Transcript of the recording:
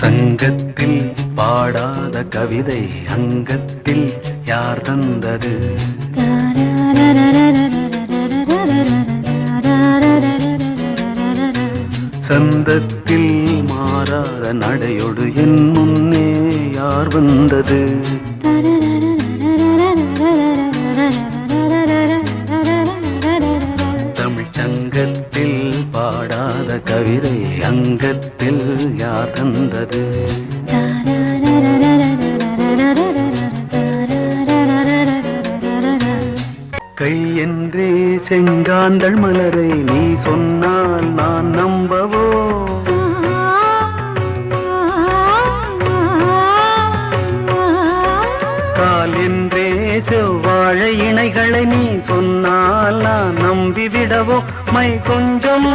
சங்கத்தில் பாடாத கவிதை அங்கத்தில் யார் தந்தது? சந்தத்தில் மாறாத நடையொடு என் முன்னே யார் வந்தது? தமிழ்ச் சங்கத்தில் பாடாத கவிதை அங்கத்தில் யார் தந்தது? கை என்றே செங்காந்தள் மலரை நீ சொன்னால் நான் நம்பவோ? கால் என்றே செவ்வாழை இணைகளை நீ சொன்னால் நான் நம்பிவிடவோ? மை கொஞ்சம்